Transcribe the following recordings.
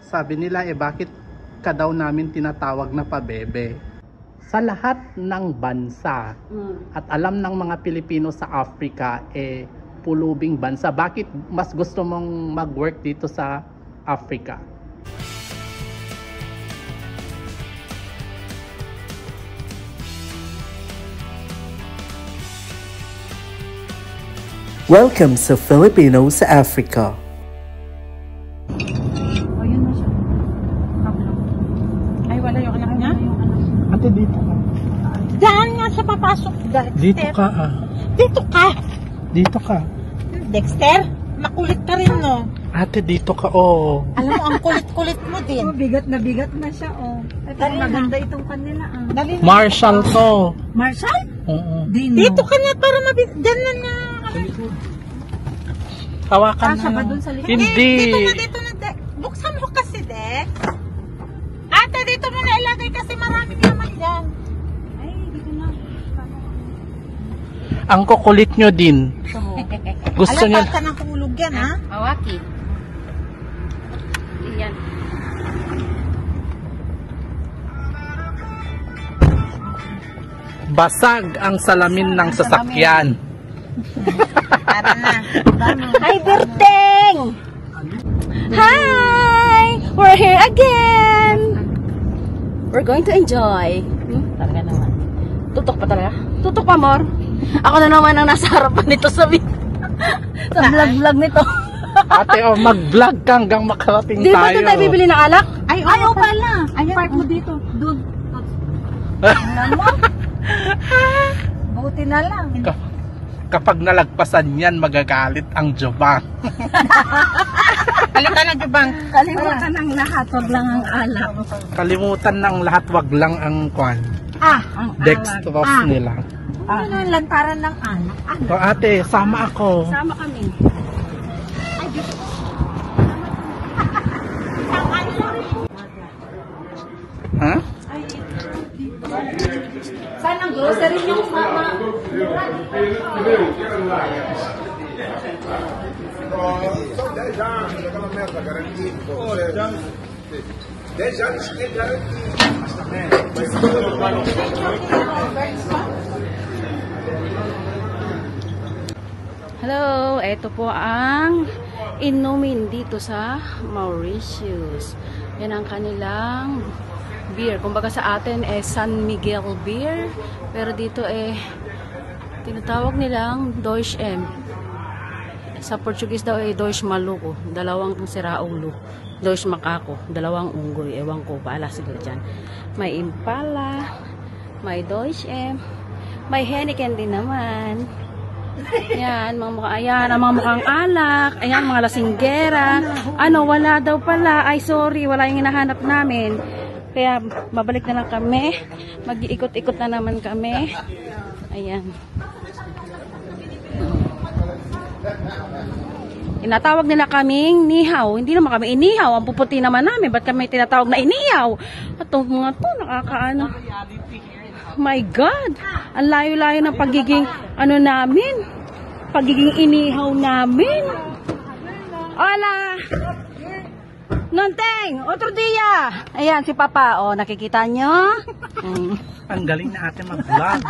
Sabi nila bakit ka daw namin tinatawag na pabebe? Sa lahat ng bansa at alam ng mga Pilipino sa Africa pulubing bansa. Bakit mas gusto mong mag-work dito sa Africa? Welcome sa Filipino sa Africa. Wala yung anak niya? Ate, dito ka. Daan nga siya papasok, Dexter. Dito ka Dito ka. Dito ka. Dexter, makulit ka rin, no? Ate, dito ka, oh. Alam mo, ang kulit-kulit mo din. Bigat na siya, oh. Ay, maganda itong kanila, ah. Dali na. Marshall to. Marshall? Oo. Dito ka na para mabit. Diyan na na. Hawakan Kasha na. ba dun sa likod? Hindi. Dito na, Dex. Buksan mo kasi, Dex. Ate, dito mo na ilagay kasi maraming naman dyan. Ay, dito na. Ang kukulit nyo din. Gusto Alam, nyo. baka nahulog yan, ha? Awaki. Iyan. Basag ang salamin ng sasakyan. Tara na. Hi, Berteng! Hi! We're here again! We're going to enjoy. Talaga naman. Tutok pa talaga? Tutok pa, Mor. Ako na naman ang nasa harapan nito sa vlog nito. Ate, mag-vlog ka hanggang makarating Di ba tayo. doon tayo bibili ng alak? Ay, oo pala. Ayan, park mo dito. Doon. Buti na lang. Kapag nalagpasan yan, magagalit ang Jobang. Halika na, Jubang. Kalimutan ng lahat, wag lang ang alak. Kalimutan ng lahat, wag lang ang kwan. Ang Dextrose nila. Ano yung lantaran ng anak? So, ate, sama ako. Sama kami. Ha? Saan ang grocery niyo, mama? São 10 anos, aquela meta garantida. 10 anos que é garantido. Hello, ito po ang inumin dito sa Mauritius. Yan ang kanilang beer. Kumbaga sa atin San Miguel beer, pero dito tinatawag nilang Deutsche M. Sa Portuguese daw Deutsche Maluko, dalawang siraulo. Deutsche Makako, dalawang unggoy. Ewan ko, baala siguro dyan. May Impala, may Deutsche M, may Heineken din naman. Ayan, ayan, ang mga mukhang alak. Ayan, mga lasinggera. Wala daw pala. Ay, sorry, wala yung hinahanap namin. Kaya, babalik na lang kami. Mag-iikot-ikot na naman kami. Ayan. Tinatawag nila kaming nihaw. Hindi naman kami inihaw. Ang puputi naman namin. Ba't kami tinatawag na inihaw? At itong mga to, nakakaano. My God! Ang layo-layo ng pagiging namin. Pagiging inihaw namin. Hola! Nonteng! Otro dia! Ayan, si Papa. O, nakikita nyo? Ang galing na ate mag-vlog.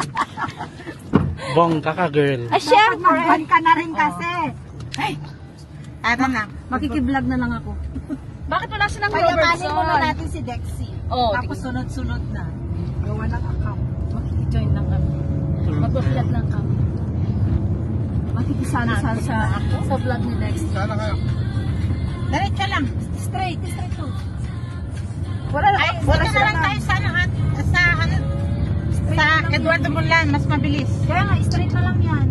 Bongga ka, girl. Ay, syempre! Mag-ban ka na rin kasi. Ay! Tara na. Makikiblog na lang ako. Bakit wala silang Payamanin Robertson? muna natin si Dexy. Oh, Tapos sunod-sunod na. Gawa ng account. Makiki-join lang kami. Mag-vlog lang kami. Makikisali sa vlog ni Dexter. Sana kayo. Diretso lang. Straight to. Wala na lang tayo sa Eduardo Mulan. Mas mabilis. Kaya nga, straight na lang yan.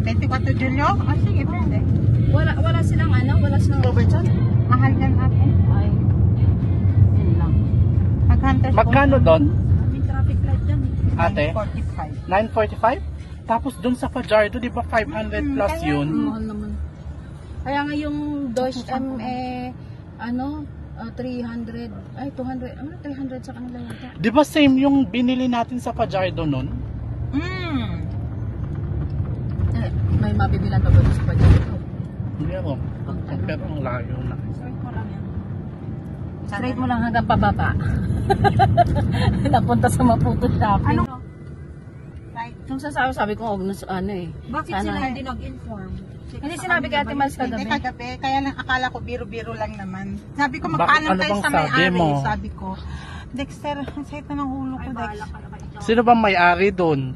24 Julio? Sige, pwede. Wala silang Robertson? Mahal yan ate. Ay, yun lang. Mag-hunters. Magkano doon, May traffic light dyan. ate? 45. 945? Tapos doon sa Fajardo, di ba 500 plus yun? Mahal naman. Kaya nga yung Deutsche M 300, ay 200, 300 sa kanila yata. Di ba same yung binili natin sa Fajardo nun? May mabibilan pa ba sa pagkakas? Hindi ako. Pero ang layo na. Search ko lang yan. Straight mo lang hanggang pababa. Napunta sa Maputo shopping. Ano? Right. Yung sabi ko, ano eh. Bakit sana, sila hindi nag-inform? Hindi sinabi kay Ate Mals Hindi kagabi. kagabi, kaya lang akala ko biro-biro lang naman. Sabi ko Bakit? magpaalam Ano tayo bang sa sabi may-ari. mo? Sabi ko, Dexter, ang sakit na ng ulo ko, Dex. Sino ba may-ari doon?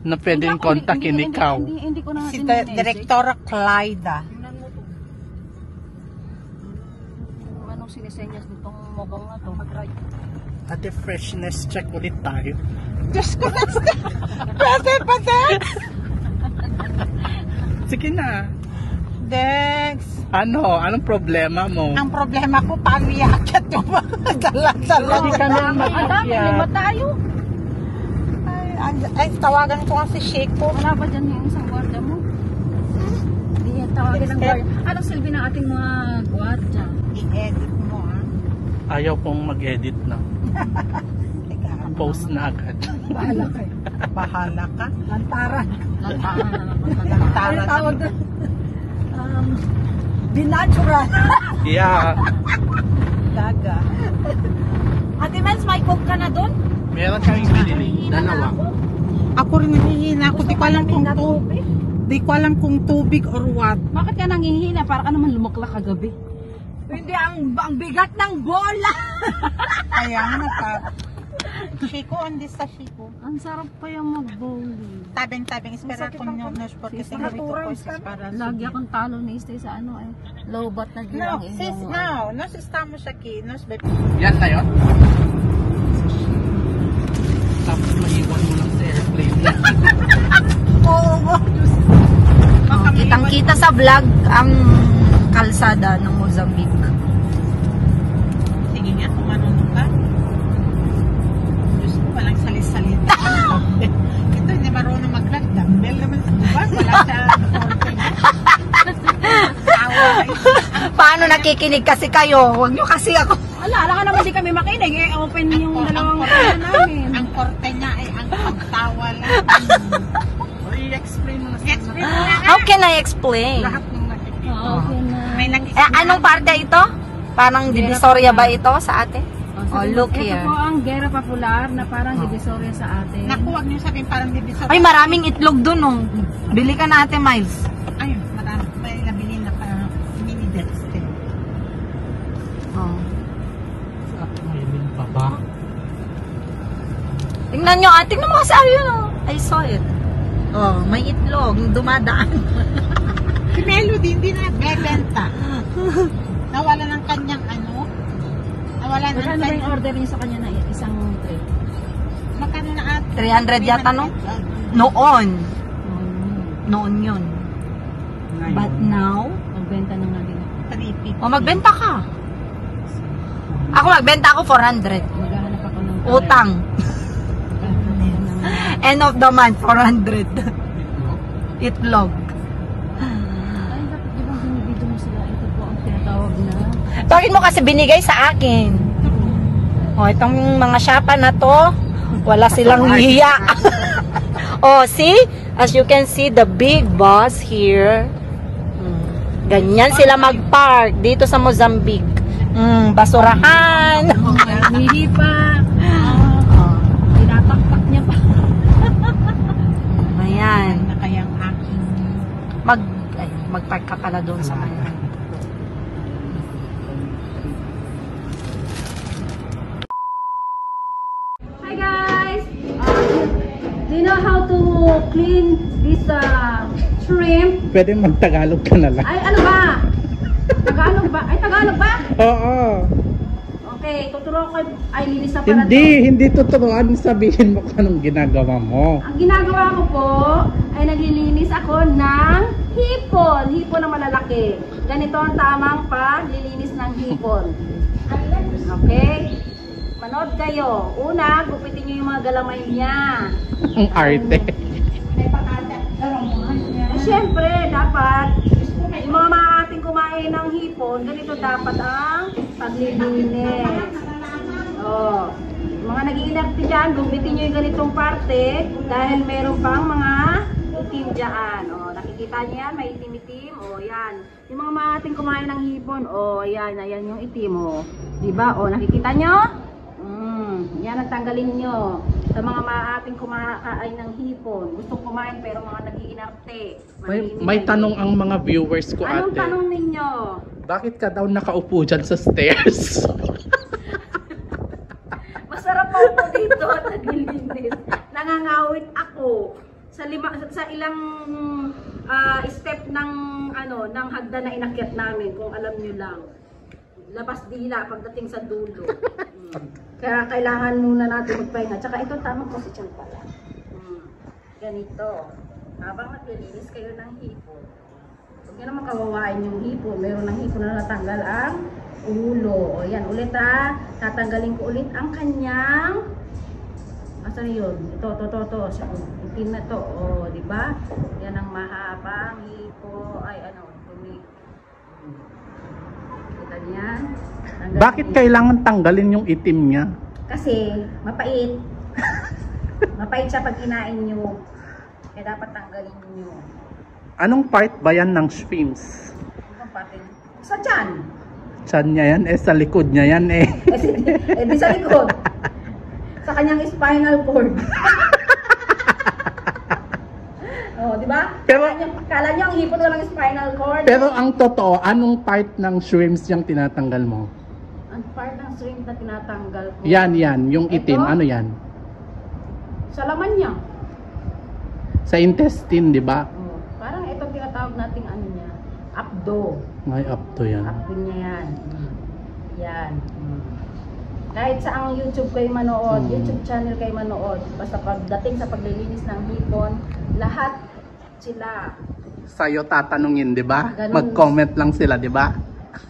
Na pwedeng kontakin ikaw? Hindi ko na Si Direktora Clyda. Anong sinisenyas nitong mobile na to? Ate, freshness check ulit tayo. Diyos ko, Dexter! Pwede ba, Dex? Sige na. Dex! Ano? Anong problema mo? Ang problema ko, paano iakyat yung mga dala-dala? Hindi ka na Ang dami, lima tayo. Ay, tawagan ko nga si Sheko. Wala ba dyan yung isang gwarda mo? Hindi yan tawagin ng gwarda. Anong silbi ng ating mga gwarda? I-edit mo, ah. Ayaw kong mag-edit na. Teka, Post na agad. Bahala ka. bahala ka. Lantaran. Lantaran. Tawag doon. The natural. Yeah. Gaga. Ate Mels, may coke ka na doon? Meron kaming binili. Dalawa. Ako rin nangihina. Di ko alam kung di ko alam kung tubig or what. Bakit ka nanghihina? Para ka naman lumaklak kagabi. Hindi, ang bigat ng bola. Kaya nga, Sheko, andi sa Sheko. Ang sarap pa yung mag-bowling. Tabing-tabing, espera ko nyo, nos, porque tengo rito cosas para Lagi akong talo ni Stay sa ano eh. Low bat na No, ang sis, inyong- no. Nos estamos aquí. Nos bebe. Yan na yun? Tapos maiwan mo lang sa airplane. Oo, Kitang-kita sa vlog ang kalsada ng Mozambique. sige nga, kung marunong ka. Diyos ko, walang salis-salita. Ito, hindi marunong mag-lagdag. Bel naman sa buwan, wala siya. Awa. Paano nakikinig kasi kayo? Huwag nyo kasi ako. Ala ka naman di kami makinig eh. Open yung dalawang ano namin. Ang korte niya ay ang pagtawa lang. O, i-explain mo na sa Explain mo na nga. How can I explain? Lahat ng nakikita. Okay na. May Anong parte ito? Parang divisoria ba ito sa ate? Oh, look Ito here. po ang Gera Popular na parang divisoria sa atin. Naku, huwag niyo sabihin parang divisor. Ay, maraming itlog dun oh. Bili ka na ate Miles. Ayun, marami. May nabili na parang mini Dexter. Oh. May link pa ba? Tingnan nyo, tingnan mo kasi ayun oh. I saw it. Oh, may itlog, dumadaan. Si Melody hindi na nagbebenta. Nawala ng kanyang ano? Nawala ng Magkano ba yung kanyang... order niyo sa kanya na isang tray? Magkano na ate? 300 yata, no? Noon. Noon yun. But now, Magbenta na nga din. 350. oh, magbenta ka. Ako magbenta ako 400. Maghahanap ako ng Utang. End of the month, 400. Itlog. Ay, bakit di ba binibidyo mo sila? Ito po ang tinatawag na Bakit mo kasi binigay sa akin? Oh, itong mga shapa na to, wala silang hiya. Oh, see? As you can see, the big boss here. Ganyan sila mag-park dito sa Mozambique. Basurahan. hihipa. Tinatakpak niya pa. Ayan. Na kayang aking... Mag-park ka pala doon sa mga. Hi guys! Do you know how to clean this shrimp? Pwede mag-Tagalog ka na lang. Ay, ano ba? Tagalog ba? Ay, Tagalog ba? Oo. Okay, tuturo ko ay linis na pala to. Hindi tuturuan. Sabihin mo kung anong ginagawa mo. Ang ginagawa ko po ay naglilinis ako ng hipon. Hipon na malalaki. Ganito ang tamang paglilinis ng hipon. Okay? Manood kayo. Una, gupitin nyo yung mga galamay niya. Ang arte. Siyempre, dapat yung mga maating kumain ng hipon, ganito dapat ang paglilinis. Oh, yung mga nag-iinarte dyan, gupitin nyo yung ganitong parte dahil meron pang mga itim dyan. Oh, nakikita nyo yan, may itim-itim. Oh, yan. Yung mga maating kumain ng hipon, ayan yung itim, diba? Nakikita nyo? Yan ang tanggalin nyo. Sa mga maating kumakain ng hipon, gustong kumain pero mga nag-iinarte. May tanong ang mga viewers ko, Anong ate. tanong ninyo? Bakit ka daw nakaupo dyan sa stairs? Masarap po po dito at naglilinis. Nangangawit ako sa ilang step ng ng hagdan na inakyat namin, kung alam niyo lang. Labas dila pagdating sa dulo. Kaya kailangan muna natin magpahinga. Tsaka ito tamang posisyon pala. Ganito. Habang naglilinis kayo ng hipon, huwag nyo naman kawawain yung hipon. Meron ng hipon na natanggal ang ulo. O yan, ulit tatanggalin ko ulit ang kanyang asan yun? Ito. Itim na to. O, diba? Yan ang mahabang hipon. Kita niyan. Bakit kailangan tanggalin yung itim niya? Kasi mapait. Mapait siya pag kinain nyo. Kaya dapat tanggalin nyo. Anong part ba yan ng shrimps? Anong parte? Sa tiyan. Tiyan niya yan? Sa likod niya yan Di sa likod. Sa kanyang spinal cord. Di ba? Pero, kala nyo ang hipon walang spinal cord. pero ang totoo, anong part ng shrimps yung tinatanggal mo? Ang part ng shrimp na tinatanggal ko. Yan, yung itim. Ito? Ano yan? Sa laman niya. Sa intestine, di ba? Parang ito tinatawag nating niya. Abdo. May up to yan. Abdo niya yan. Yan. Kahit sa ang YouTube kayo manood, YouTube channel kayo manood, basta pagdating sa paglilinis ng hipon, lahat sila. Sa'yo tatanungin, di ba? Ganun. Mag-comment lang sila, di ba?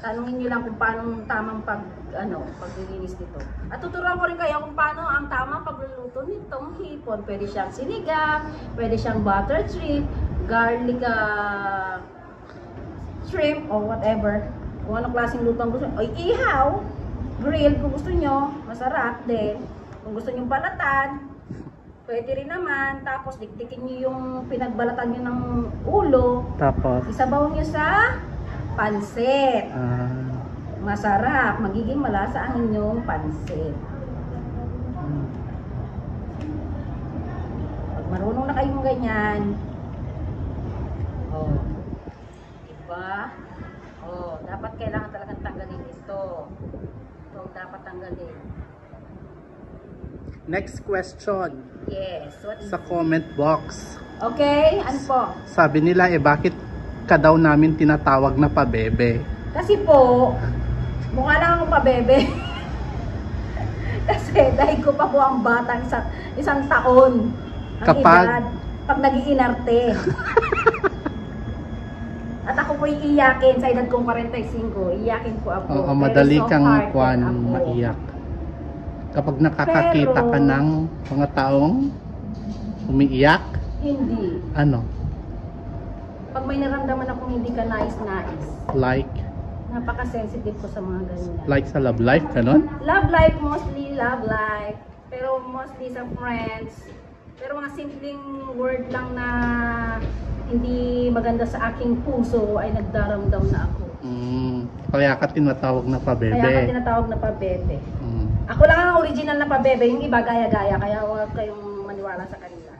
Tanungin niyo lang kung paano tamang paglilinis nito. At tuturuan ko rin kayo kung paano ang tamang pagluluto nitong hipon. Pwede siyang sinigang, pwede siyang butter shrimp, garlic shrimp, or whatever. Kung anong klaseng luto ang gusto nyo. O ihaw, grilled kung gusto nyo, masarap din. Kung gusto nyo balatan, pwede rin naman. Tapos dikdikin nyo yung pinagbalatan nyo ng ulo. Tapos, Isabaw nyo sa pansit. ah, Masarap. Magiging malasa ang inyong pansit. Pag marunong na kayong ganyan, diba? Dapat kailangan talagang tanggalin ito. Ito dapat tanggalin. next question. Yes. What is Sa comment box. Okay, ano po? Sabi nila, bakit ka daw namin tinatawag na pabebe? Kasi po, mukha lang akong pabebe. Kasi dahil ko pa po ang batang isang taon. Ang Kapag- edad, pag nag-iinarte. At ako po iiyakin sa edad kong 45. Iiyakin ko ako. Oo, Very madali kang soft-hearted ako. maiyak. Kapag nakakakita ka Pero- ng mga taong umiiyak, Hindi. ano? Pag may naramdaman akong hindi ka nais-nais, Like napaka-sensitive ko sa mga ganyan. sa love life, ganon? Love life, mostly love life. Pero mostly sa friends. Pero mga simpleng word lang na hindi maganda sa aking puso ay nagdaramdam na ako. Kaya ka tinatawag na pabebe. Kaya ka tinatawag na pabebe. Mm. Ako lang ang original na pabebe, yung iba gaya-gaya, kaya huwag kayong maniwala sa kanila.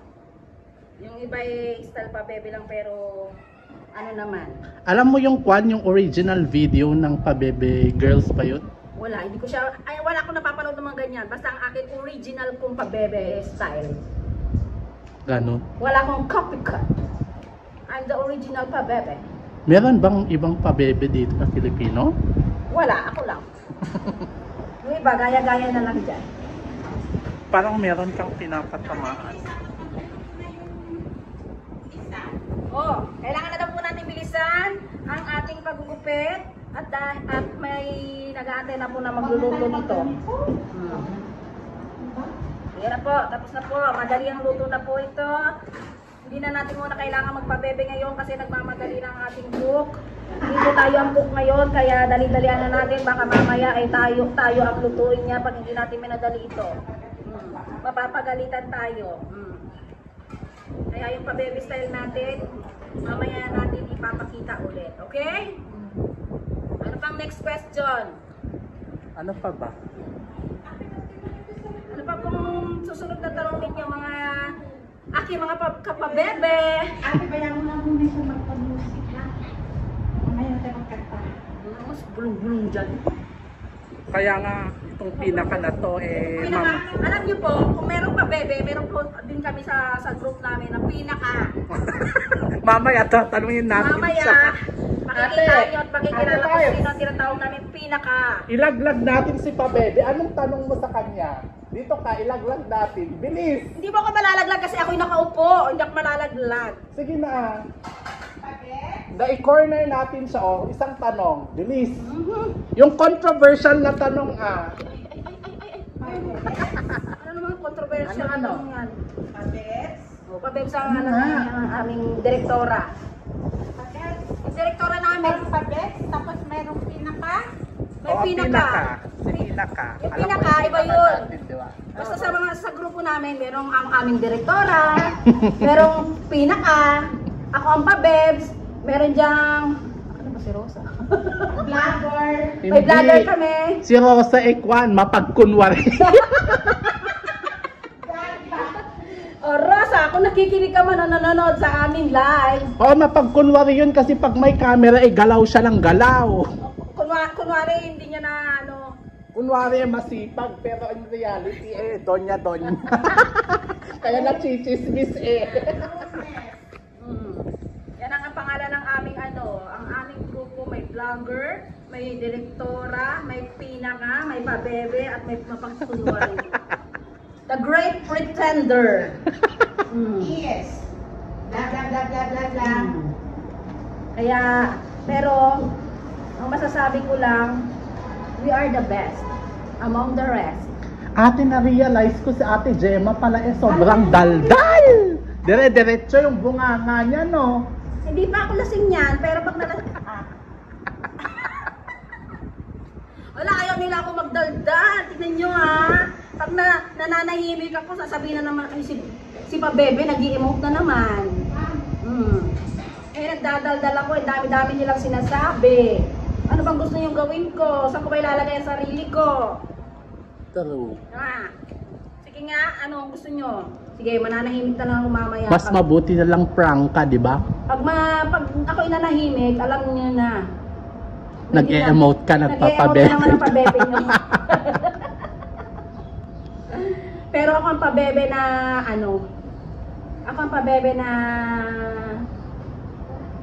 Yung iba ay style pabebe lang pero ano naman, Alam mo yung yung original video ng pabebe girls pa yun? wala, hindi ko siya, wala akong napapanood ng mga ganyan. Basta ang akin original kong pabebe style. Ganon. Wala akong copycat. I'm the original pabebe. Meron bang ibang pabebe dito na Filipino? Wala, ako lang. Yung iba, gaya-gaya na lang dyan. Parang meron kang pinapatamaan. Kailangan na daw po natin bilisan ang ating pagugupit at may nag-aantay na po na magluluto nito. Yan na po, tapos na po. Madali ang luto na po ito. Hindi na natin muna kailangan magpabebe ngayon kasi nagmamadali na ang ating cook. Dito tayo ang cook ngayon, kaya dali-dalian na natin. Baka mamaya ay tayo ang lutuin niya pag hindi natin minadali ito. Mapapagalitan tayo. Kaya yung pabebe style natin, mamaya natin ipapakita ulit. Okay? Ano pang next question? Ano pa ba? Ano pa pong susunod na tanong ninyo mga mga kapabebe? Ate, bayan mo lang muna siya magpa-music ha. Mamaya natin magkanta. Mas bulong-bulong dyan. Kaya nga, itong pinaka na to Alam niyo po, kung meron pa bebe, meron po din kami sa group namin na pinaka. mamaya tatanungin natin Mamaya, siya. makikita nyo at makikilala ko sino ang tinatawag namin pinaka. Ilaglag natin si Pabebe. Anong tanong mo sa kanya? Dito ka, ilaglag natin. Bilis! Hindi mo ako malalaglag kasi ako'y nakaupo. Hindi ako malalaglag. Sige na. I-corner natin siya, oh. Isang tanong. Bilis. Yung controversial na tanong, Ano naman controversial Ano? tanong yan? Pabebs? O, Pabebs ang aming direktora. Yung direktora namin. Meron pa bes, tapos merong pinaka. May Oo, pinaka. Si pinaka. Yung Alam mo pinaka, yung iba pinaka yun. natin, di ba? Basta sa grupo namin, merong ang aming direktora, merong pinaka, ako ang Pabebs, meron dyang, ano ba si Rosa? Vlogger. May vlogger kami. Si Rosa Ekwan, mapagkunwari. O Rosa, kung nakikinig ka man o nanonood sa aming live, Oo, mapagkunwari yun kasi pag may camera, galaw siya ng galaw. kunwari hindi niya na ano, Kunwari masipag, pero in reality, donya-donya. Kaya nachichismis Yan ang pangalan ng aming ang aming grupo, may vlogger, may direktora, may pinaka, may pabebe, at may mapagkunwari. The Great Pretender. Yes. Blah, blah, blah, blah, blah, blah. Kaya, pero, ang masasabi ko lang, we are the best among the rest. Ate, na-realize ko si Ate Gemma pala sobrang daldal. Dire-diretso yung bunganga niya, no? Hindi pa ako lasing yan, pero pag nalasing wala, ayaw nila ako magdaldal. Tignan nyo pag nananahimik ako, sasabihin na naman, ay, si Pabebe, nag-i-emote na naman. Nagdadaldal ako, dami-dami nilang sinasabi. Ano bang gusto niyong gawin ko? Saan ko ba ilalagay ang sarili ko? True. Sige nga, ano gusto niyo? Sige, mananahimik na lang ako mamaya. Mas mabuti na lang prank ka, di ba? Pag ako inanahimik, alam niyo na. Nag-e-emote ka, nagpapabebe. Nag-e-emote naman ang pabebe niyo. Pero ako ang pabebe na ako ang pabebe na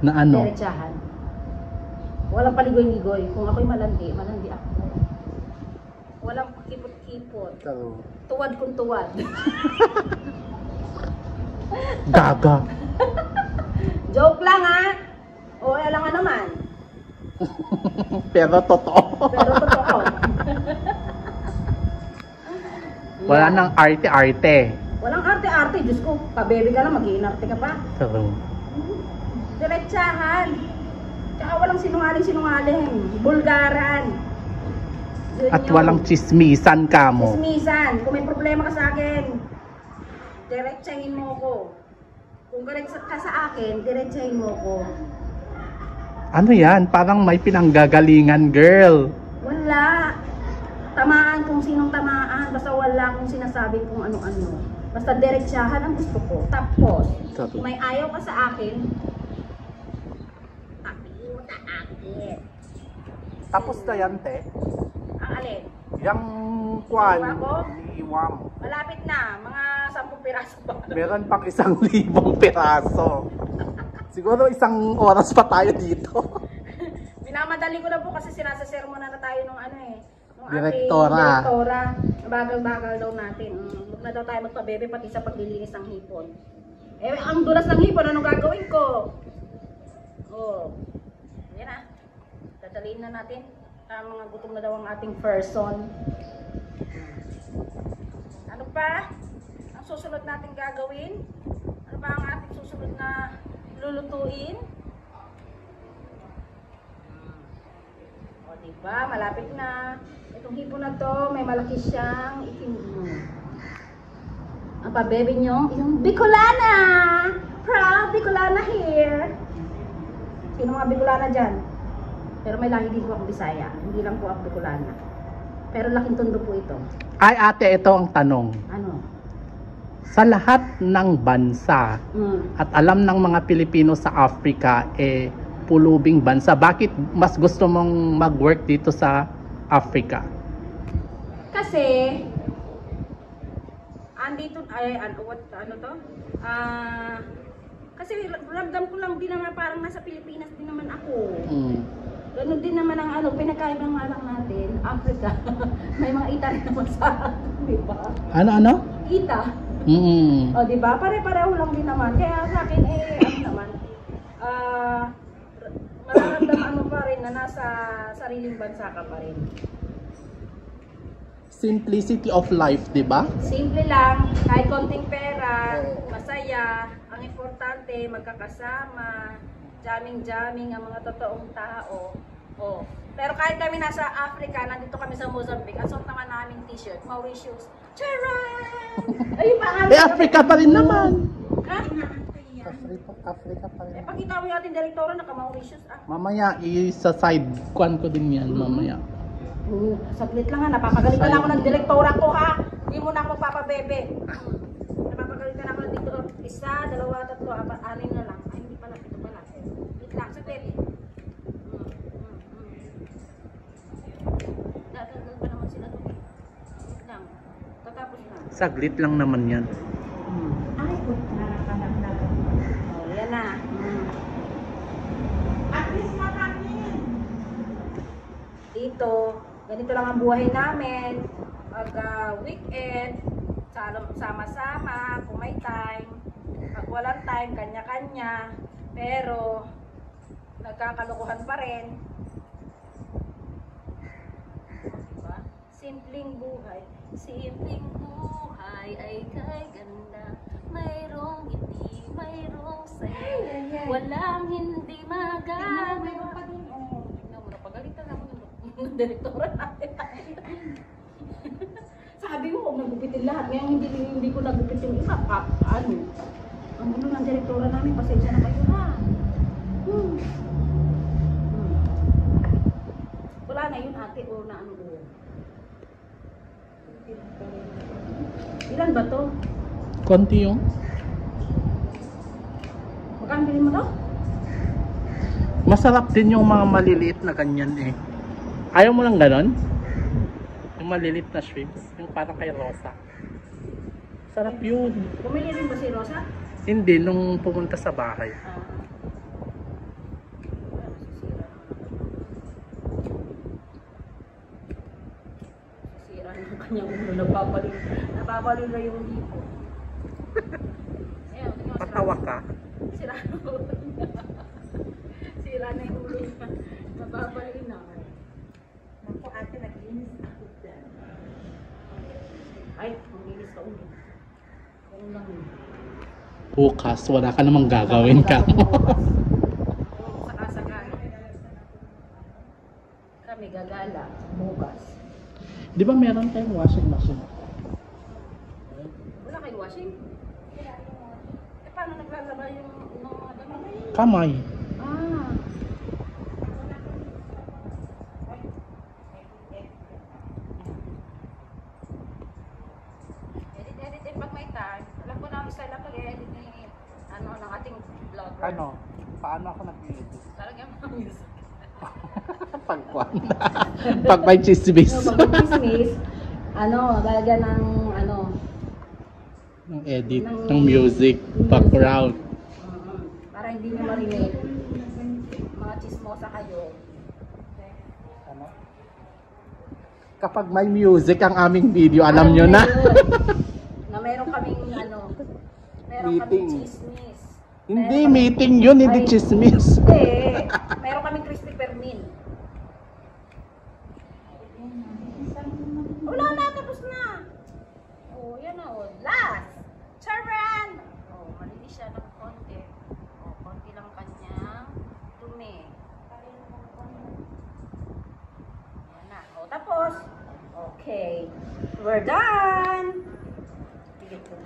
diretsahan. Walang paligoy-ligoy. Kung ako'y malandi, malandi ako. Walang pakipot-kipot. True. Tuwad kung tuwad. Gaga. Joke lang O, alam nga naman. Pero totoo. Pero totoo. Wala nang arte-arte. Walang arte-arte. Diyos ko, pabebe ka lang, mag-iinarte ka pa. True. Diretsahan. Tsaka walang sinungaling-sinungaling. Bulgaran. Yun At yun. walang chismisan ka mo. Chismisan. Kung may problema ka sa akin, diretsahin mo ko. Kung galit ka sa akin, diretsahin mo ko. Ano yan? Parang may pinanggagalingan, girl. Wala. Tamaan kung sinong tamaan. Basta wala kung sinasabi kung ano-ano. Basta diretsahan ang gusto ko. Tapos, kung may ayaw ka sa akin, sabihin mo sa akin. Tapos na yan, te. Ang alin? Yang kwan, Iwa ko? iwam. Malapit na. Mga 10 piraso pa. Meron pang 1,000 piraso. Siguro 1 oras pa tayo dito. Minamadali ko na po kasi sinasasermonan na tayo nung nung Direktora. Direktora. Bagal-bagal daw natin. Huwag na daw tayo magpabebe pati sa paglilinis ng hipon. Ang dulas ng hipon, anong gagawin ko? Yan na. Dadaliin na natin. Mga gutom na daw ang ating person. Ano pa? Ang susunod natin gagawin? Ano pa ang ating susunod na lulutuin? Diba? Malapit na. Itong hipon na to, may malaki siyang itim. Ang pabebe nyo, yung Bicolana! Proud Bicolana here! Sino mga Bicolana dyan? Pero may lahi din po ako Bisaya. Hindi lang po ako Bicolana. Pero laking tondo po ito. Ay ate, ito ang tanong. Ano? Sa lahat ng bansa at alam ng mga Pilipino sa Africa, pulubing bansa. Bakit mas gusto mong mag-work dito sa Africa? Kasi, andito, kasi ramdam ko lang din naman parang nasa Pilipinas din naman ako. Ganun din naman ang pinagkaiba nga lang natin, Africa. May mga ita rin naman sa atin, di ba? Ano? Ita. O, di ba? Pare-pareho lang din naman. Kaya sa akin, mararamdaman mo pa rin na nasa sariling bansa ka pa rin. Simplicity of life, di ba? Simple lang, kahit konting pera, masaya, ang importante, magkakasama, jamming-jamming ang mga totoong tao. Oh. Pero kahit kami nasa Africa, nandito kami sa Mozambique, ang suot naman namin t-shirt, Mauritius. Charan! Ay, Africa pa rin naman. Ha? Africa pa rin. Pakita mo yung ating direktora, naka-Mauritius. Mamaya, isa-side kwan ko din yan, mamaya. Saglit lang ha, napapagalitan ako ng direktora ko ha. Hindi mo na ako magpapabebe. Napapagalitan ako ng direktora. 1, 2, 3, 4, 5, 6 na lang. Ay, hindi pala, ito pala. Wait lang, saglit. Nagagal ba naman sila doon? Wait lang. Tatapos na. Saglit lang naman yan. Ay, narakanap. Oh, yan na. At least makakin. Dito, ganito lang ang buhay namin. Pag weekend, sama-sama, kung may time. Pag walang time, kanya-kanya. Pero, nagkakalokohan pa rin. Diba? Simpleng buhay. Simpleng buhay ay kay ganda. Mayroong hindi, mayroong saya. Walang hindi magana. Mayroon pa din. Napagalitan ako ng direktora natin. Sabi mo, nagupitin lahat. Ngayon hindi ko nagupit yung iba. Ang gulo ng direktora namin, pasensya na kayo ha. Wala na yun ate o na ano doon. Ilan ba to? Konti yung? Magkano bilhin mo to? Masarap din yung mga maliliit na ganyan eh. Ayaw mo lang ganon? Yung maliliit na shrimps. Yung parang kay Rosa. Sarap yun. Pumili rin ba si Rosa? Hindi, nung pumunta sa bahay. Sira ng kanyang ulo. Nababaliw na yung lipo. Ayun, Patawa ka. Sira na yung ulo niya. Sira na yung ulo niya. Nababaliw na. Naku ate, naglinis ako dyan. Ay, maglinis ka ulit. Ganun lang yun. Bukas, wala ka namang gagawin ka. Saka-saka. Kami gagala bukas. Di ba meron tayong washing machine? Wala kayong washing? Paano naglalaba yung mga damit? Kamay. Edit pag may time. Alam ko na ang style na pag-edit ni ng ating vlogger. Ano? Paano ako nag-edit? Talagang mga music. Pagkwan. Pag may chismis. Pag may chismis, lalagyan ng ng edit, ng music, background. Para hindi nyo marinig. Mga chismosa kayo. Ano? Kapag may music ang aming video, alam nyo na. Na meron kaming meron Meeting. kaming chismis. Hindi, meeting yun, hindi Ay, chismis. Hindi. Meron kaming crispy permin. Wala na, tapos na. Oh, yan na. Oh. Last. Charan! Oh, malinis siya ng konti. Oh, konti lang kanyang dumi. Yan na. Oh, tapos. Okay. We're done. Tigit ko.